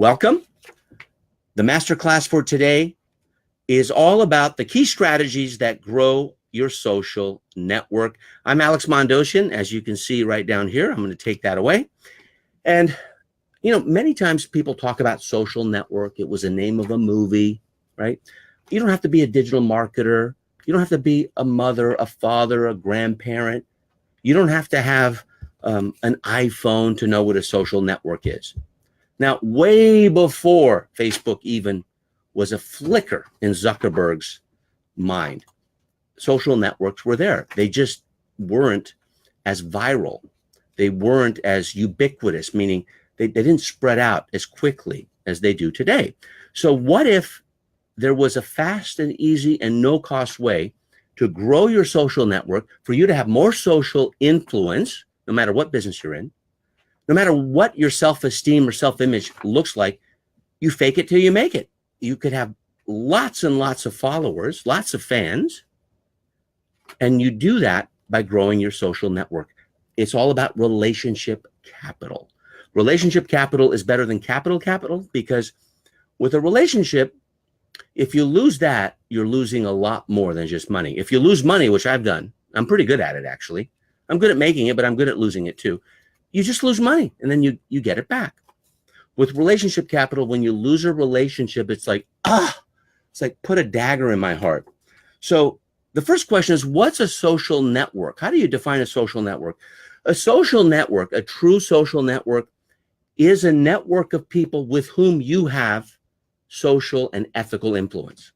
Welcome. The masterclass for today is all about the key strategies that grow your social network. I'm Alex Mondosian, as you can see right down here. I'm going to take that away. And, many times people talk about social network. It was a name of a movie, right? You don't have to be a digital marketer. You don't have to be a mother, a father, a grandparent. You don't have to have an iPhone to know what a social network is. Now, way before Facebook even was a flicker in Zuckerberg's mind, social networks were there. They just weren't as viral. They weren't as ubiquitous, meaning they didn't spread out as quickly as they do today. So what if there was a fast and easy and no-cost way to grow your social network, for you to have more social influence, no matter what business you're in, no matter what your self-esteem or self-image looks like, you fake it till you make it. You could have lots and lots of followers, lots of fans, and you do that by growing your social network. It's all about relationship capital. Relationship capital is better than capital because with a relationship, if you lose that, you're losing a lot more than just money. If you lose money, which I've done, I'm pretty good at it, actually. I'm good at making it, but I'm good at losing it too. You just lose money and then you get it back. With relationship capital, when you lose a relationship, it's like put a dagger in my heart. So the first question is, what's a social network? How do you define a social network? A social network, a true social network, is a network of people with whom you have social and ethical influence.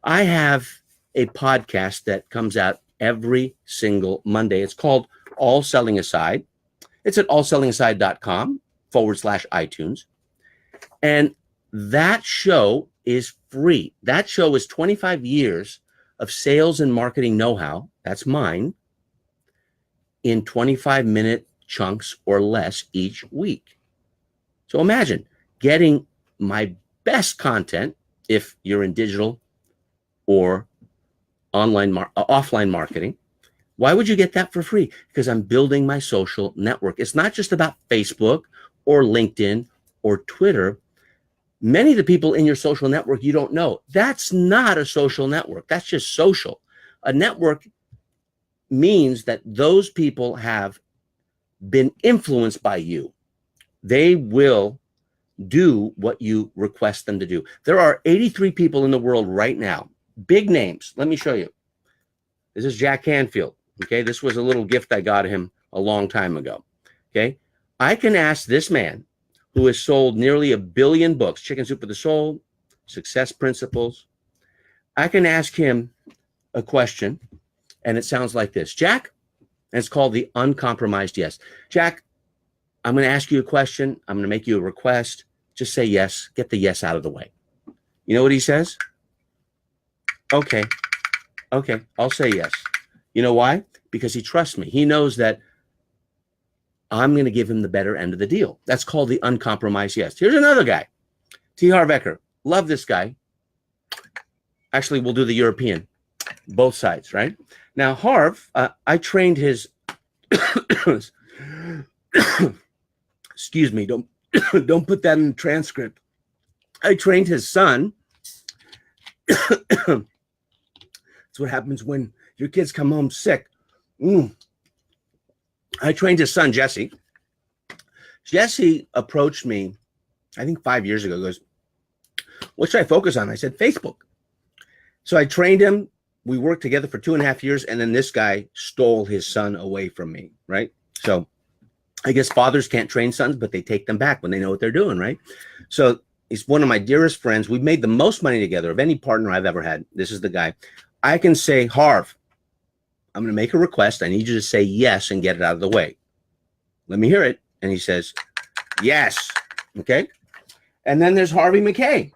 I have a podcast that comes out every single Monday. It's called All Selling Aside. It's at allsellingaside.com/iTunes. And that show is free. That show is 25 years of sales and marketing know-how. That's mine, in 25-minute chunks or less each week. So imagine getting my best content if you're in digital or offline marketing. Why would you get that for free? Because I'm building my social network. It's not just about Facebook or LinkedIn or Twitter. Many of the people in your social network you don't know. That's not a social network. That's just social. A network means that those people have been influenced by you. They will do what you request them to do. There are 83 people in the world right now, big names. Let me show you. This is Jack Canfield. Okay, this was a little gift I got him a long time ago. Okay, I can ask this man who has sold nearly 1 billion books, Chicken Soup for the Soul, Success Principles. I can ask him a question, and it sounds like this. Jack, and it's called the uncompromised yes. Jack, I'm going to ask you a question. I'm going to make you a request. Just say yes. Get the yes out of the way. You know what he says? Okay, I'll say yes. You know why? Because he trusts me. He knows that I'm going to give him the better end of the deal. That's called the uncompromised yes. Here's another guy, T. Harv Eker. Love this guy. Actually, we'll do the European, both sides, right? Now, Harv, I trained his, excuse me, don't put that in the transcript. I trained his son. That's what happens when your kids come home sick. I trained his son, Jesse. Jesse approached me, I think 5 years ago, goes, what should I focus on? I said, Facebook. So I trained him. We worked together for 2.5 years, and then this guy stole his son away from me, right? So I guess fathers can't train sons, but they take them back when they know what they're doing, right? So he's one of my dearest friends. We've made the most money together of any partner I've ever had. This is the guy. I can say, Harv, I'm going to make a request. I need you to say yes and get it out of the way. Let me hear it. And he says, yes. Okay. And then there's Harvey Mackay.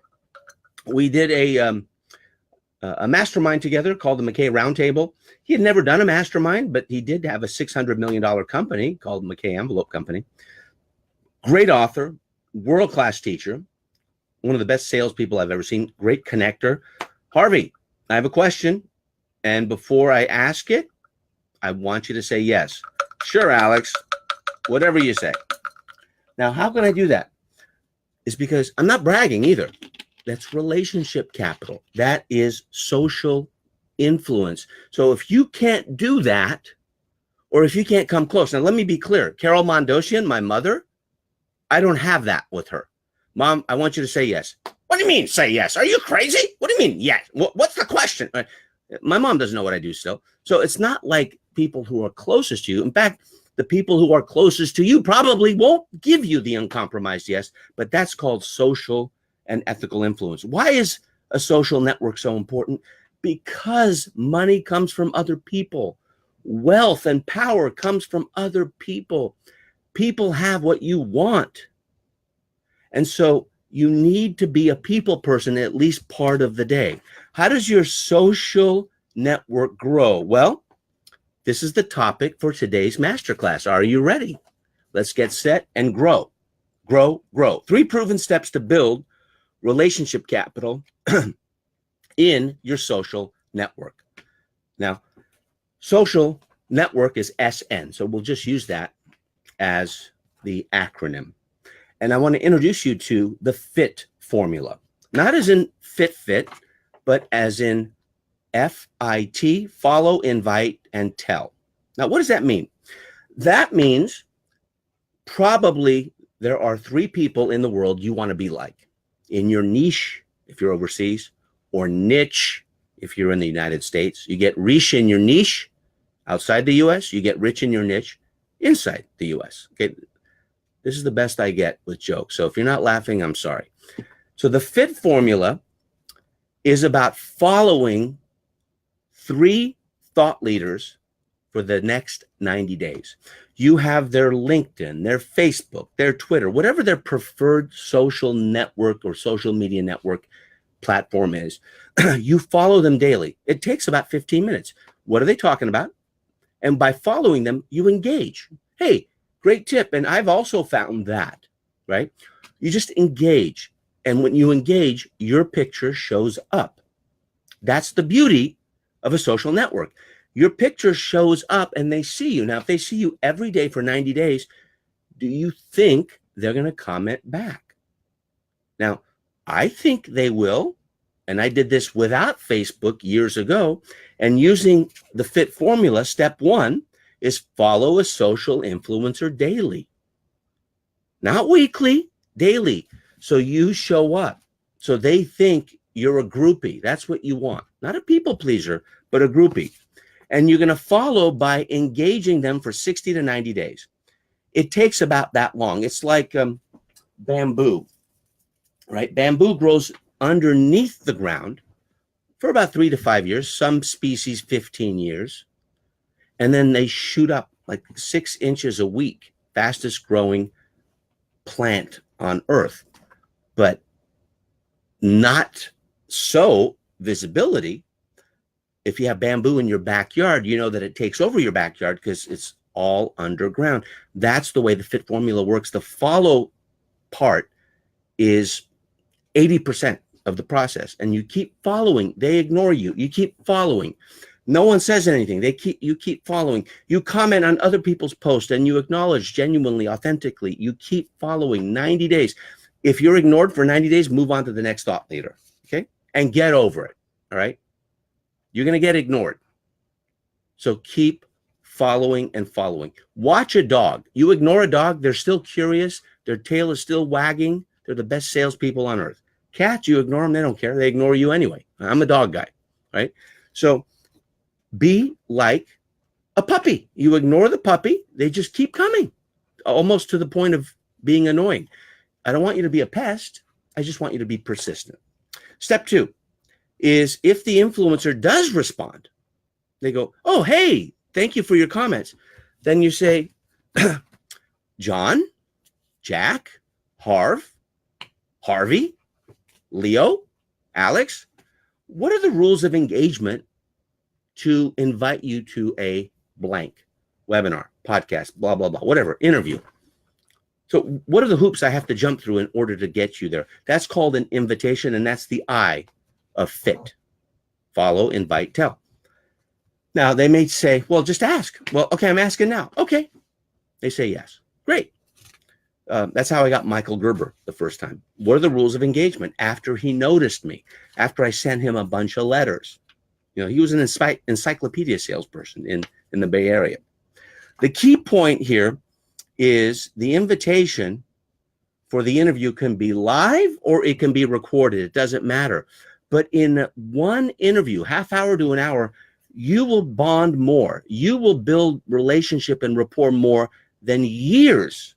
We did a mastermind together called the Mackay Roundtable. He had never done a mastermind, but he did have a $600 million company called Mackay Envelope Company. Great author, world-class teacher, one of the best salespeople I've ever seen, great connector. Harvey, I have a question. And before I ask it, I want you to say yes. Sure, Alex, whatever you say. Now, how can I do that? is because I'm not bragging either. That's relationship capital. That is social influence. So if you can't do that, or if you can't come close, now let me be clear. Carol Mondosian, my mother, I don't have that with her. Mom, I want you to say yes. What do you mean say yes? Are you crazy? What do you mean yes? What's the question? My mom doesn't know what I do still. So it's not like people who are closest to you. In fact, the people who are closest to you probably won't give you the uncompromised yes, but that's called social and ethical influence. Why is a social network so important? Because money comes from other people. Wealth and power comes from other people. People have what you want. And so you need to be a people person at least part of the day. How does your social network grow? Well, this is the topic for today's masterclass. Are you ready? Let's get set and grow. Grow, grow. 3 proven steps to build relationship capital in your social network. Now, social network is SN, so we'll just use that as the acronym. And I want to introduce you to the FIT formula, not as in fit, but as in FIT, follow, invite, and tell. Now, what does that mean? That means probably there are 3 people in the world you want to be like. In your niche, if you're overseas, or niche, if you're in the United States. You get riche in your niche outside the US, you get rich in your niche inside the US. Okay. This is the best I get with jokes. So if you're not laughing, I'm sorry. So the FIT formula is about following 3 thought leaders for the next 90 days. You have their LinkedIn, their Facebook, their Twitter, whatever their preferred social network or social media network platform is. You follow them daily. It takes about 15 minutes. What are they talking about? And by following them, you engage. Hey, great tip. And I've also found that, right? You just engage. And when you engage, your picture shows up. That's the beauty of a social network. Your picture shows up and they see you. Now, if they see you every day for 90 days, do you think they're going to comment back? Now, I think they will. And I did this without Facebook years ago. And using the FIT formula, step 1 is follow a social influencer daily. Not weekly, daily. So you show up. So they think you're a groupie. That's what you want. Not a people pleaser, but a groupie. And you're going to follow by engaging them for 60 to 90 days. It takes about that long. It's like bamboo, right? Bamboo grows underneath the ground for about 3 to 5 years, some species 15 years. And then they shoot up like 6 inches a week, fastest growing plant on earth. But not so visibility. If you have bamboo in your backyard, you know that it takes over your backyard because it's all underground. That's the way the FIT formula works. The follow part is 80% of the process. And you keep following. They ignore you. You keep following. No one says anything. You keep following. You comment on other people's posts and you acknowledge genuinely, authentically. You keep following 90 days. If you're ignored for 90 days, move on to the next thought leader. Okay? And get over it. All right? You're going to get ignored. So keep following and following. Watch a dog. You ignore a dog, they're still curious. Their tail is still wagging. They're the best salespeople on earth. Cats, you ignore them, they don't care. They ignore you anyway. I'm a dog guy, right? So be like a puppy. You ignore the puppy, they just keep coming, almost to the point of being annoying. I don't want you to be a pest. I just want you to be persistent. Step 2 is if the influencer does respond, they go, oh, hey, thank you for your comments. Then you say, John, Jack, Harv, Harvey, Leo, Alex, what are the rules of engagement to invite you to a blank webinar, podcast, blah, blah, blah, whatever, interview? So what are the hoops I have to jump through in order to get you there? That's called an invitation, and that's the I of FIT. Follow, invite, tell. Now, they may say, well, just ask. Well, okay, I'm asking now. Okay. They say yes. Great. That's how I got Michael Gerber the first time. What are the rules of engagement? After he noticed me, after I sent him a bunch of letters. He was an encyclopedia salesperson in the Bay Area. The key point here is the invitation for the interview can be live or it can be recorded. It doesn't matter. But in one interview, half hour to an hour, you will bond more. You will build relationship and rapport more than years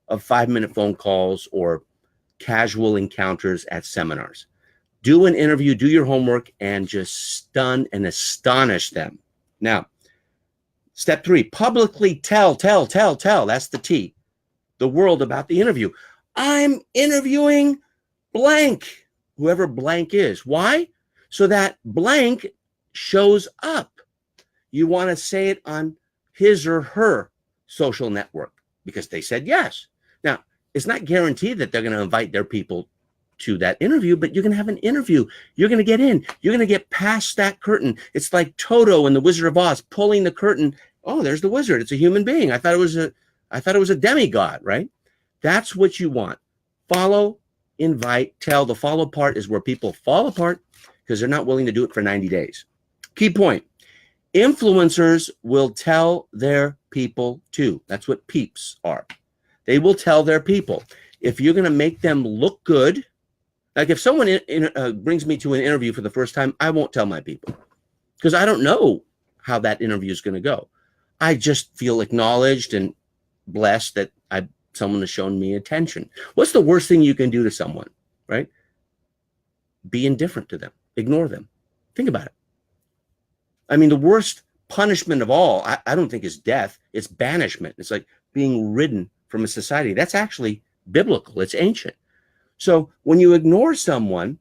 of 5-minute phone calls or casual encounters at seminars. Do an interview, do your homework, and just stun and astonish them. Now, step 3, publicly tell. That's the T. The world about the interview. I'm interviewing blank, whoever blank is. Why? So that blank shows up. You want to say it on his or her social network because they said yes. Now, it's not guaranteed that they're going to invite their people to that interview, but you're going to have an interview. You're going to get in. You're going to get past that curtain. It's like Toto and the Wizard of Oz pulling the curtain. Oh, there's the wizard. It's a human being. I thought it was a demigod, right? That's what you want. Follow, invite, tell. The follow part is where people fall apart because they're not willing to do it for 90 days. Key point. Influencers will tell their people too. That's what peeps are. They will tell their people. If you're going to make them look good, like if someone brings me to an interview for the first time, I won't tell my people because I don't know how that interview is going to go. I just feel acknowledged and blessed that someone has shown me attention. What's the worst thing you can do to someone, right? Be indifferent to them. Ignore them. Think about it. I mean, the worst punishment of all, I don't think is death. It's banishment. It's like being ridden from a society. That's actually biblical. It's ancient. So when you ignore someone,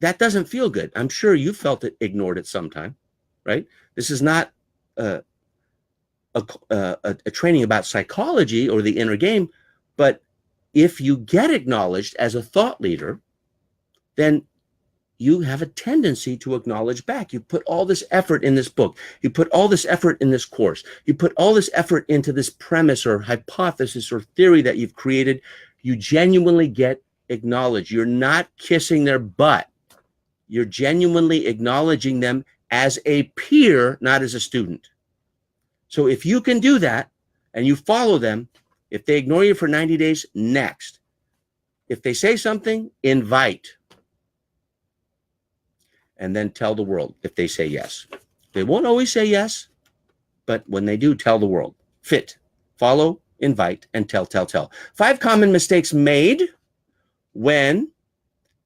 that doesn't feel good. I'm sure you felt it ignored at some time, right? This is not a training about psychology or the inner game, but if you get acknowledged as a thought leader, then you have a tendency to acknowledge back. You put all this effort in this book. You put all this effort in this course. You put all this effort into this premise or hypothesis or theory that you've created. You genuinely get acknowledged. You're not kissing their butt. You're genuinely acknowledging them as a peer, not as a student. So if you can do that and you follow them, if they ignore you for 90 days, next. If they say something, invite. And then tell the world if they say yes. They won't always say yes, but when they do, tell the world. Fit, follow, invite, and tell. 5 common mistakes made when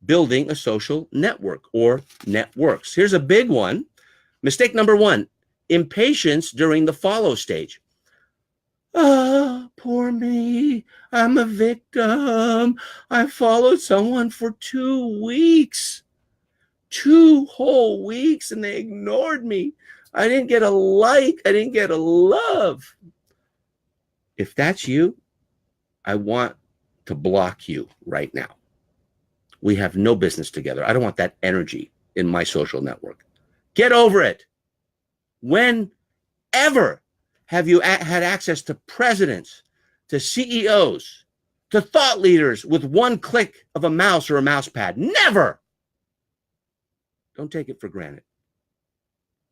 building a social network or networks. Here's a big one. Mistake number 1, impatience during the follow stage. Ah, poor me. I'm a victim. I followed someone for 2 weeks. 2 whole weeks and they ignored me. I didn't get a like. I didn't get a love. If that's you, I want to block you right now. We have no business together. I don't want that energy in my social network. Get over it. Whenever have you had access to presidents, to CEOs, to thought leaders with one click of a mouse or a mouse pad? Never. Don't take it for granted.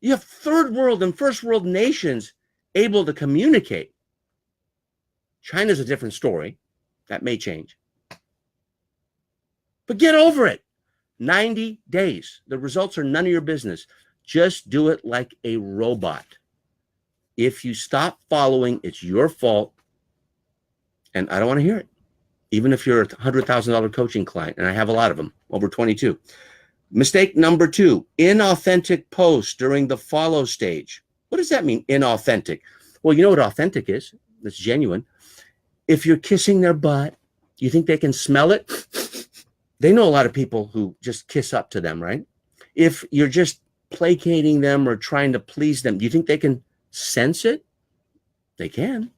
You have third world and first world nations able to communicate. China's a different story. That may change. But get over it. 90 days. The results are none of your business. Just do it like a robot. If you stop following, it's your fault. And I don't want to hear it. Even if you're a $100,000 coaching client, and I have a lot of them, over 22. Mistake number 2, inauthentic posts during the follow stage. What does that mean, inauthentic? Well, you know what authentic is? It's genuine. If you're kissing their butt, you think they can smell it? They know a lot of people who just kiss up to them, right? If you're just placating them or trying to please them, do you think they can sense it? They can.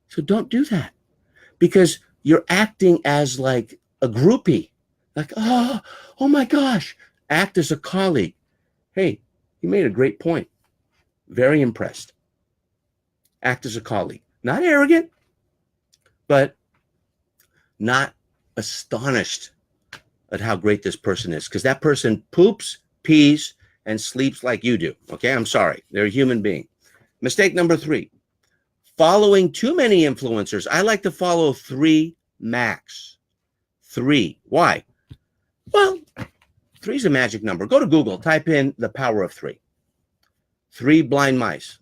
So don't do that because you're acting as like a groupie. Like, oh my gosh. Act as a colleague. Hey, you made a great point. Very impressed. Act as a colleague. Not arrogant, but not astonished at how great this person is, because that person poops, pees, and sleeps like you do. Okay, I'm sorry. They're a human being. Mistake number 3, following too many influencers. I like to follow 3 max. 3. Why? Well, 3 is a magic number. Go to Google, type in the power of 3. 3 blind mice,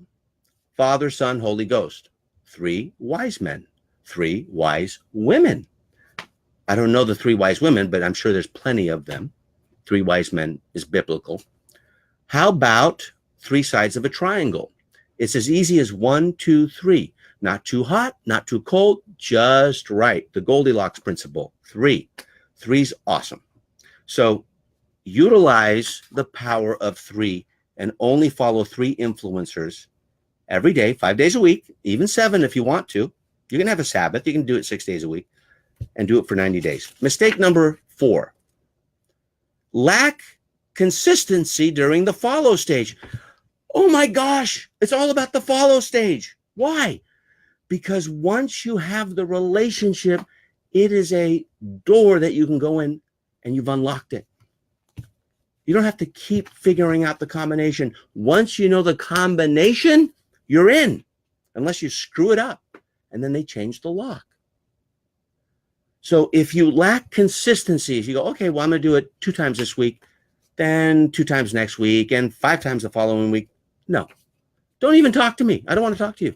Father, Son, Holy Ghost. 3 wise men, 3 wise women. I don't know the 3 wise women, but I'm sure there's plenty of them. 3 wise men is biblical. How about 3 sides of a triangle? It's as easy as 1, 2, 3. Not too hot, not too cold, just right. The Goldilocks principle. 3. 3's awesome. So utilize the power of 3 and only follow 3 influencers every day, 5 days a week, even 7 if you want to. You can have a Sabbath. You can do it 6 days a week and do it for 90 days. Mistake number 4, lack consistency during the follow stage. Oh my gosh, it's all about the follow stage. Why? Because once you have the relationship, it is a door that you can go in and you've unlocked it. You don't have to keep figuring out the combination. Once you know the combination, you're in, unless you screw it up and then they change the lock. So if you lack consistency, if you go, okay, well, I'm going to do it 2 times this week, then 2 times next week, and 5 times the following week. No, don't even talk to me. I don't want to talk to you.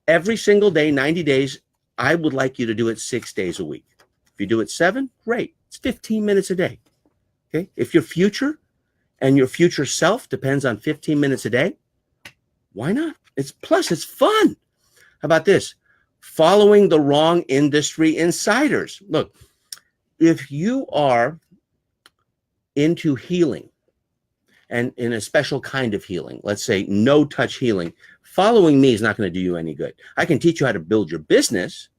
Every single day, 90 days, I would like you to do it 6 days a week. If you do it 7, great. It's 15 minutes a day. Okay. If your future and your future self depends on 15 minutes a day, why not? It's fun. How about this? Following the wrong industry insiders. Look, if you are into healing and in a special kind of healing, let's say no touch healing, following me is not going to do you any good. I can teach you how to build your business,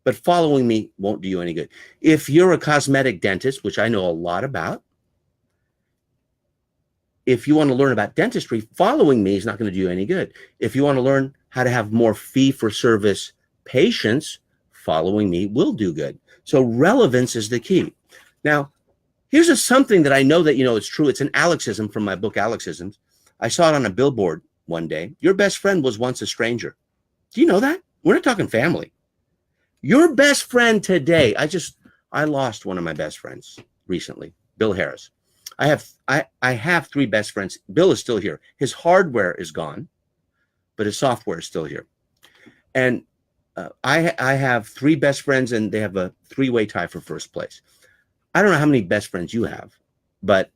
but following me won't do you any good. If you're a cosmetic dentist, which I know a lot about, if you want to learn about dentistry, following me is not going to do you any good. If you want to learn how to have more fee-for-service patients, following me will do good. So relevance is the key. Now, here's something that I know that you know it's true. It's an Alexism from my book, Alexisms. I saw it on a billboard one day. Your best friend was once a stranger. Do you know that? We're not talking family. Your best friend today, I lost one of my best friends recently, Bill Harris. I have 3 best friends. Bill is still here. His hardware is gone, but his software is still here. And I have 3 best friends, and they have a 3-way tie for first place. I don't know how many best friends you have, but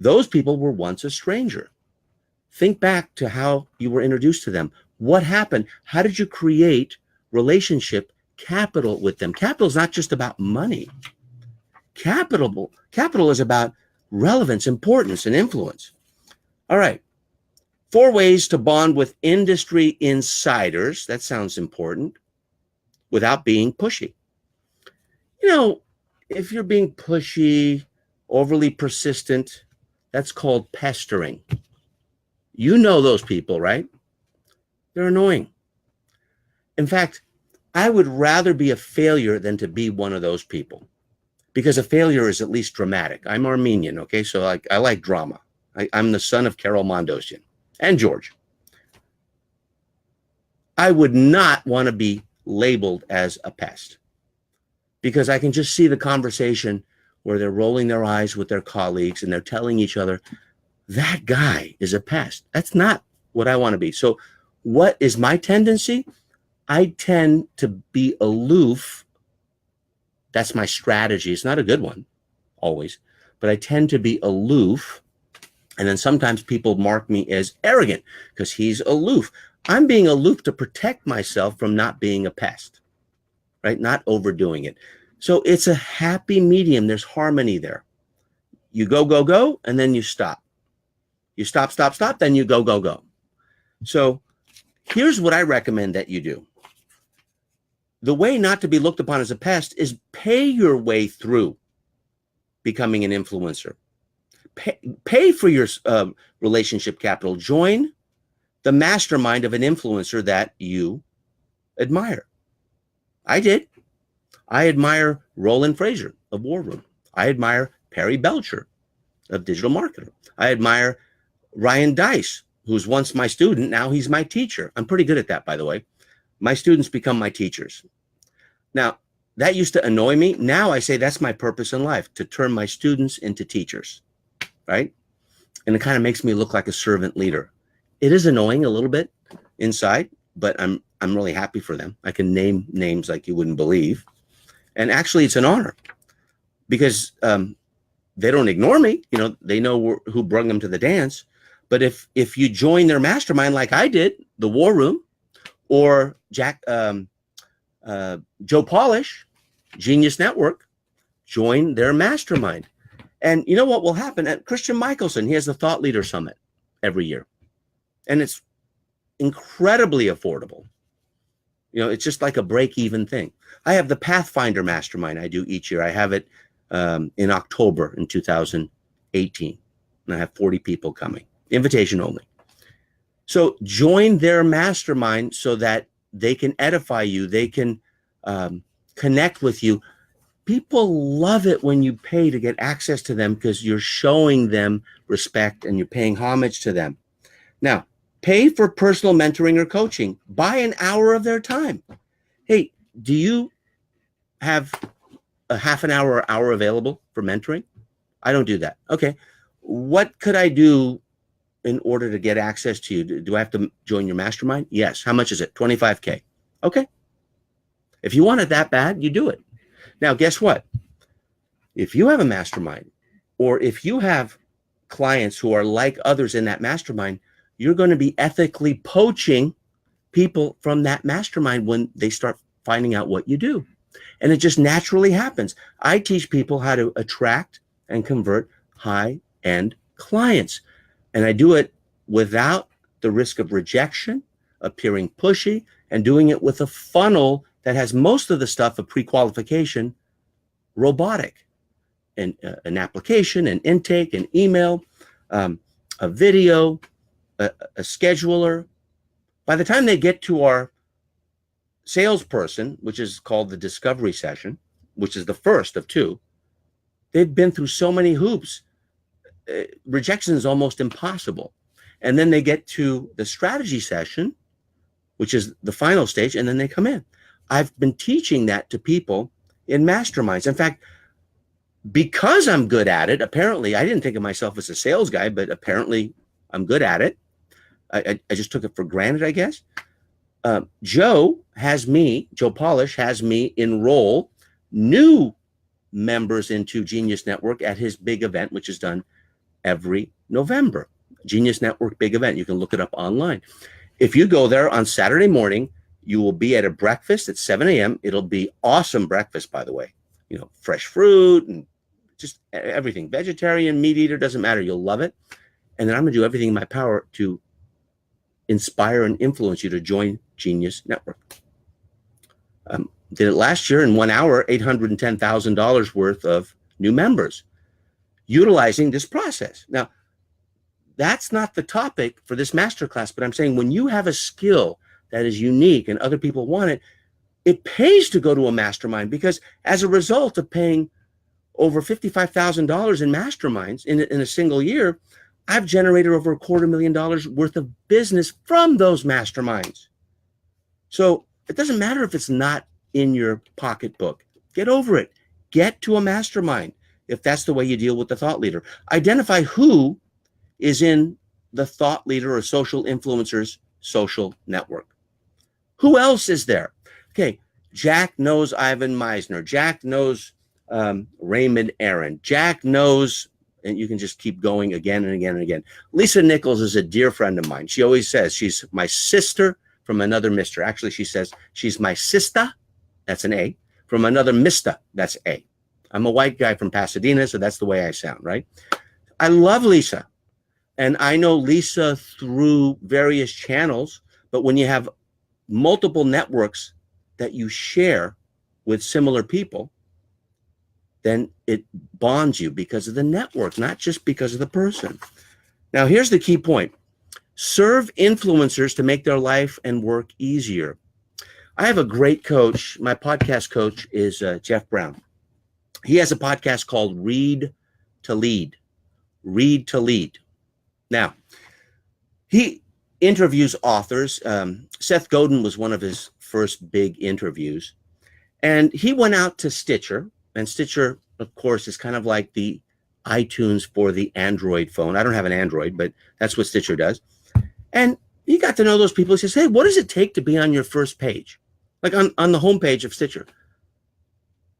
those people were once a stranger. Think back to how you were introduced to them. What happened? How did you create relationship capital with them? Capital is not just about money. Capital is about relevance, importance, and influence. All right. 4 ways to bond with industry insiders. That sounds important. Without being pushy. You know, if you're being pushy, overly persistent, that's called pestering. You know those people, right? They're annoying. In fact, I would rather be a failure than to be one of those people, because a failure is at least dramatic. I'm Armenian, okay? So I like drama. I'm the son of Carol Mondosian and George. I would not want to be labeled as a pest, because I can just see the conversation where they're rolling their eyes with their colleagues and they're telling each other, that guy is a pest. That's not what I want to be. So what is my tendency? I tend to be aloof. That's my strategy. It's not a good one always, but I tend to be aloof. And then sometimes people mark me as arrogant because he's aloof. I'm being aloof to protect myself from not being a pest, right? Not overdoing it. So it's a happy medium. There's harmony there. You go, go, go, and then you stop. You stop, stop, stop, then you go, go, go. So here's what I recommend that you do. The way not to be looked upon as a pest is pay your way through becoming an influencer. Pay for your relationship capital. Join the mastermind of an influencer that you admire. I did. I admire Roland Fraser of War Room. I admire Perry Belcher of Digital Marketer. I admire Ryan Dice, who's once my student, now he's my teacher. I'm pretty good at that, by the way. My students become my teachers. Now, that used to annoy me. Now I say that's my purpose in life, to turn my students into teachers, right? And it kind of makes me look like a servant leader. It is annoying a little bit inside, but I'm really happy for them. I can name names like you wouldn't believe. And actually, it's an honor because they don't ignore me. You know, they know who brought them to the dance. But if you join their mastermind like I did, the War Room, or Joe Polish, Genius Network, join their mastermind. And you know what will happen? At Christian Michelson, he has the Thought Leader Summit every year. And it's incredibly affordable. You know, it's just like a break-even thing. I have the Pathfinder Mastermind I do each year. I have it in October in 2018. And I have 40 people coming. Invitation only. So join their mastermind so that they can edify you. They can connect with you. People love it when you pay to get access to them because you're showing them respect and you're paying homage to them. Now, pay for personal mentoring or coaching. Buy an hour of their time. Hey, do you have a half an hour or hour available for mentoring? I don't do that. Okay. What could I do in order to get access to you? Do I have to join your mastermind? Yes. How much is it? $25K. Okay. If you want it that bad, you do it. Now, guess what? If you have a mastermind, or if you have clients who are like others in that mastermind, you're going to be ethically poaching people from that mastermind when they start finding out what you do. And it just naturally happens. I teach people how to attract and convert high-end clients. And I do it without the risk of rejection, appearing pushy, and doing it with a funnel that has most of the stuff of pre-qualification robotic, and an application, an intake, an email, a video, a scheduler. By the time they get to our salesperson, which is called the discovery session, which is the first of two, they've been through so many hoops. Rejection is almost impossible. And then they get to the strategy session, which is the final stage, and then they come in. I've been teaching that to people in masterminds. In fact, because I'm good at it, apparently, I didn't think of myself as a sales guy, but apparently I'm good at it. I just took it for granted, I guess. Joe Polish has me enroll new members into Genius Network at his big event, which is done every November. Genius Network big event. You can look it up online. If you go there on Saturday morning, you will be at a breakfast at 7 a.m. It'll be awesome breakfast, by the way. You know, fresh fruit and just everything. Vegetarian, meat eater, doesn't matter. You'll love it. And then I'm going to do everything in my power to inspire and influence you to join Genius Network. Did it last year in 1 hour, $810,000 worth of new members utilizing this process. Now, that's not the topic for this masterclass, but I'm saying when you have a skill that is unique and other people want it, it pays to go to a mastermind, because as a result of paying over $55,000 in masterminds in a single year, I've generated over $250,000 worth of business from those masterminds. So it doesn't matter if it's not in your pocketbook. Get over it. Get to a mastermind if that's the way you deal with the thought leader. Identify who is in the thought leader or social influencer's social network. Who else is there? Okay, Jack knows Ivan Meisner. Jack knows Raymond Aaron. Jack knows, and you can just keep going again and again and again. Lisa Nichols is a dear friend of mine. She always says she's my sister from another mister. Actually, she says she's my sister, that's an A, from another mister, that's A. I'm a white guy from Pasadena, so that's the way I sound, right? I love Lisa. And I know Lisa through various channels, but when you have multiple networks that you share with similar people, then it bonds you because of the network, not just because of the person. Now, here's the key point. Serve influencers to make their life and work easier. I have a great coach. My podcast coach is Jeff Brown. He has a podcast called Read to Lead. Read to Lead. Now, he interviews authors. Seth Godin was one of his first big interviews. And he went out to Stitcher. And Stitcher, of course, is kind of like the iTunes for the Android phone. I don't have an Android, but that's what Stitcher does. And he got to know those people. He says, hey, what does it take to be on your first page? Like on the homepage of Stitcher.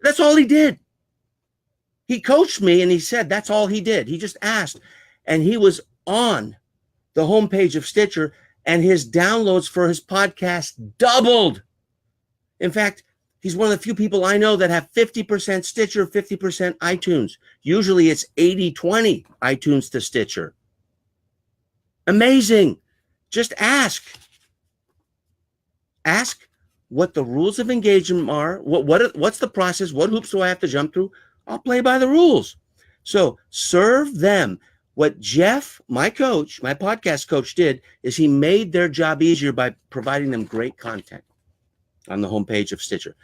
That's all he did. He coached me and he said that's all he did. He just asked. And he was on the homepage of Stitcher, and his downloads for his podcast doubled. In fact, he's one of the few people I know that have 50% Stitcher, 50% iTunes. Usually it's 80-20 iTunes to Stitcher. Amazing. Just ask. Ask what the rules of engagement are. What's the process? What hoops do I have to jump through? I'll play by the rules. So serve them. What Jeff, my coach, my podcast coach, did is he made their job easier by providing them great content on the homepage of Stitcher.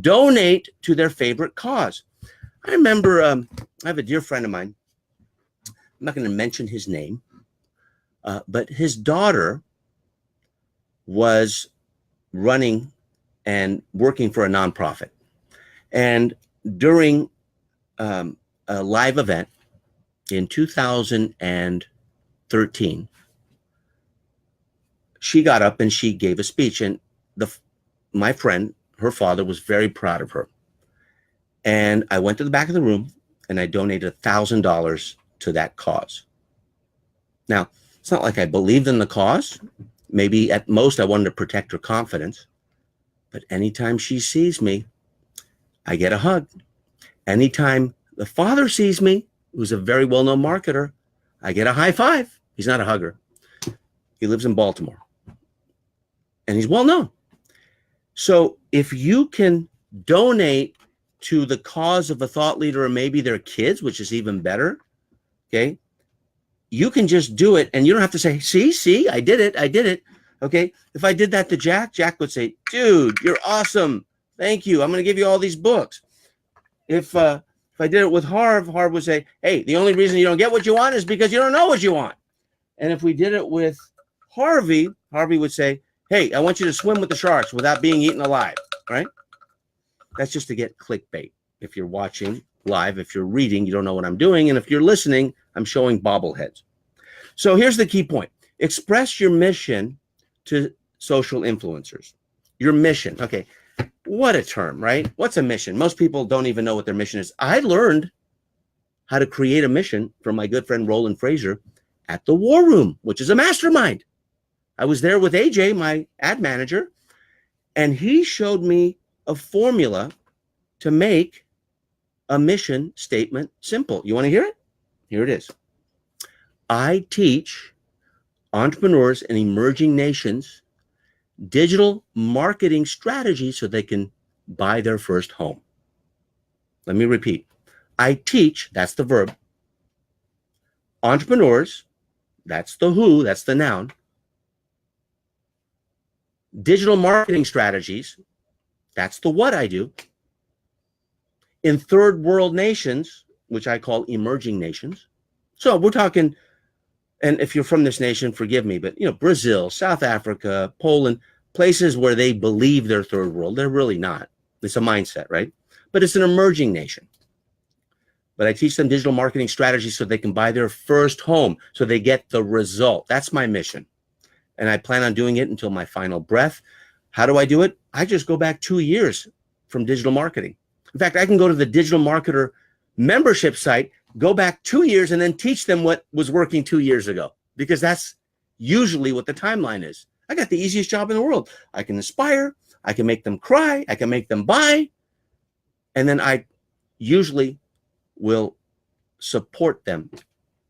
Donate to their favorite cause. I remember I have a dear friend of mine. I'm not going to mention his name, but his daughter was running and working for a nonprofit. And during a live event in 2013, she got up and she gave a speech, and my friend, her father, was very proud of her. And I went to the back of the room and I donated $1,000 to that cause. Now, it's not like I believed in the cause. Maybe at most I wanted to protect her confidence. But anytime she sees me, I get a hug. Anytime the father sees me, who's a very well-known marketer, I get a high five. He's not a hugger. He lives in Baltimore. And he's well-known. So if you can donate to the cause of a thought leader or maybe their kids, which is even better, okay, you can just do it and you don't have to say, see, I did it. Okay, if I did that to Jack, Jack would say, dude, you're awesome. Thank you. I'm going to give you all these books. If I did it with Harv would say, hey, the only reason you don't get what you want is because you don't know what you want. And if we did it with Harvey would say, hey, I want you to swim with the sharks without being eaten alive, right? That's just to get clickbait. If you're watching live, if you're reading, you don't know what I'm doing. And if you're listening, I'm showing bobbleheads. So here's the key point. Express your mission to social influencers. Your mission. Okay. What a term, right? What's a mission? Most people don't even know what their mission is. I learned how to create a mission from my good friend Roland Fraser at the War Room, which is a mastermind. I was there with AJ, my ad manager, and he showed me a formula to make a mission statement simple. You want to hear it? Here it is. I teach entrepreneurs in emerging nations digital marketing strategies so they can buy their first home. Let me repeat. I teach, that's the verb, entrepreneurs, that's the who, that's the noun, digital marketing strategies, that's the what I do, in third world nations, which I call emerging nations. So we're talking, and if you're from this nation, forgive me, but Brazil, South Africa, Poland, places where they believe they're third world. They're really not. It's a mindset, right? But it's an emerging nation. But I teach them digital marketing strategies so they can buy their first home, so they get the result. That's my mission. And I plan on doing it until my final breath. How do I do it? I just go back 2 years from digital marketing. In fact, I can go to the Digital Marketer membership site, go back 2 years, and then teach them what was working 2 years ago, because that's usually what the timeline is. I got the easiest job in the world. I can inspire, I can make them cry, I can make them buy, and then I usually will support them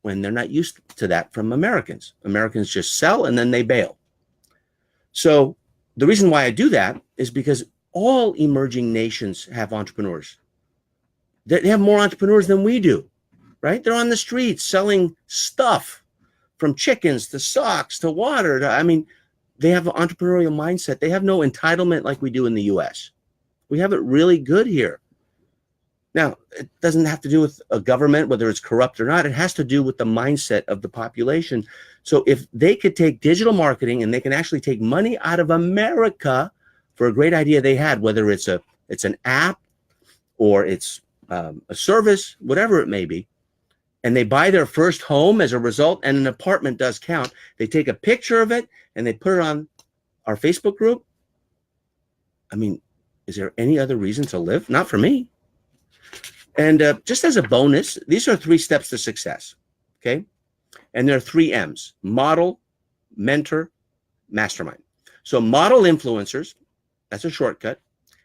when they're not used to that from Americans. Americans just sell and then they bail. So the reason why I do that is because all emerging nations have entrepreneurs. They have more entrepreneurs than we do, right? They're on the streets selling stuff, from chickens to socks to water. they have an entrepreneurial mindset. They have no entitlement like we do in the US. We have it really good here. Now, it doesn't have to do with a government, whether it's corrupt or not. It has to do with the mindset of the population. So if they could take digital marketing and they can actually take money out of America for a great idea they had, whether it's an app or it's a service, whatever it may be, and they buy their first home as a result, and an apartment does count. They take a picture of it and they put it on our Facebook group. I mean, is there any other reason to live? Not for me. And just as a bonus, these are 3 steps to success, okay? And there are 3 M's: model, mentor, mastermind. So model influencers, that's a shortcut.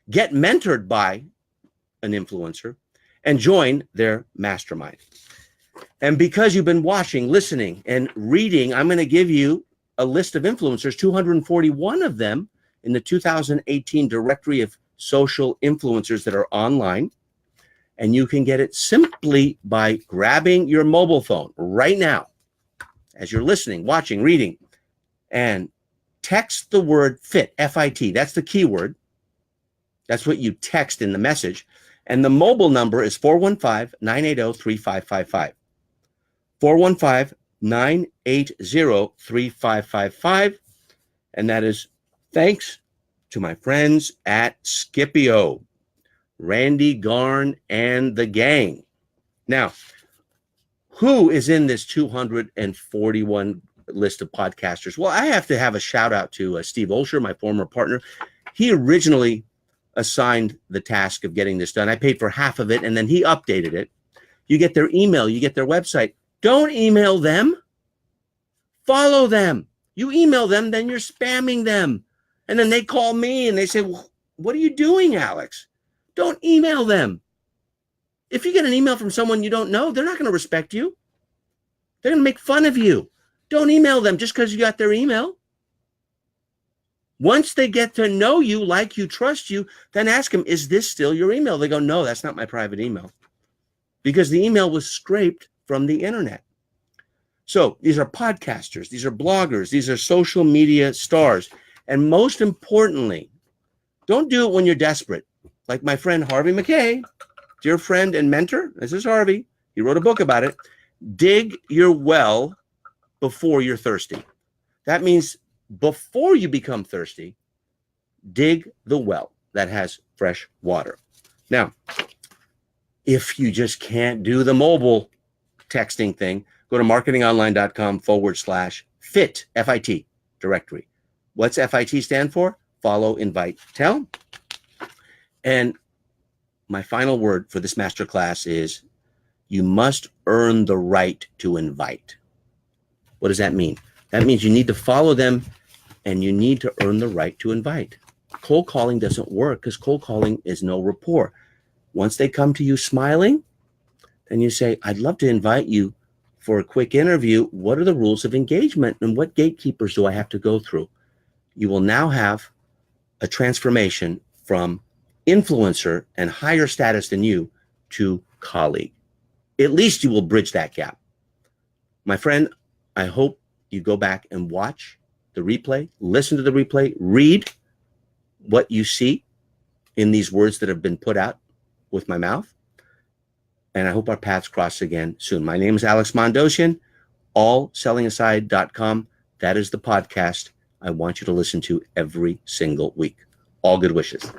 Get mentored by an influencer and join their mastermind. And because you've been watching, listening, and reading, I'm going to give you a list of influencers, 241 of them in the 2018 directory of social influencers that are online. And you can get it simply by grabbing your mobile phone right now as you're listening, watching, reading, and text the word FIT, F-I-T. That's the keyword. That's what you text in the message. And the mobile number is 415-980-3555. 415-980-3555. And that is thanks to my friends at Skipio, Randy Garn and the gang. Now, who is in this 241 list of podcasters? Well, I have to have a shout out to Steve Olsher, my former partner. He originally assigned the task of getting this done. I paid for half of it, and then he updated it. You get their email, you get their website. Don't email them. Follow them. You email them, then you're spamming them. And then they call me and they say, well, what are you doing, Alex? Don't email them. If you get an email from someone you don't know, they're not going to respect you. They're going to make fun of you. Don't email them just because you got their email. Once they get to know you, like you, trust you, then ask them, is this still your email? They go, no, that's not my private email. Because the email was scraped from the internet. So these are podcasters, these are bloggers, these are social media stars. And most importantly, don't do it when you're desperate. Like my friend Harvey Mackay, dear friend and mentor. This is Harvey. He wrote a book about it. Dig your well before you're thirsty. That means before you become thirsty, dig the well that has fresh water. Now, if you just can't do the mobile texting thing, go to marketingonline.com/FIT, F-I-T, directory. What's FIT stand for? Follow, invite, tell. And my final word for this masterclass is you must earn the right to invite. What does that mean? That means you need to follow them and you need to earn the right to invite. Cold calling doesn't work because cold calling is no rapport. Once they come to you smiling, then you say, I'd love to invite you for a quick interview. What are the rules of engagement and what gatekeepers do I have to go through? You will now have a transformation from influencer and higher status than you to colleague. At least you will bridge that gap. My friend, I hope you go back and watch the replay, listen to the replay, read what you see in these words that have been put out with my mouth. And I hope our paths cross again soon. My name is Alex Mondosian, allsellingaside.com. That is the podcast I want you to listen to every single week. All good wishes.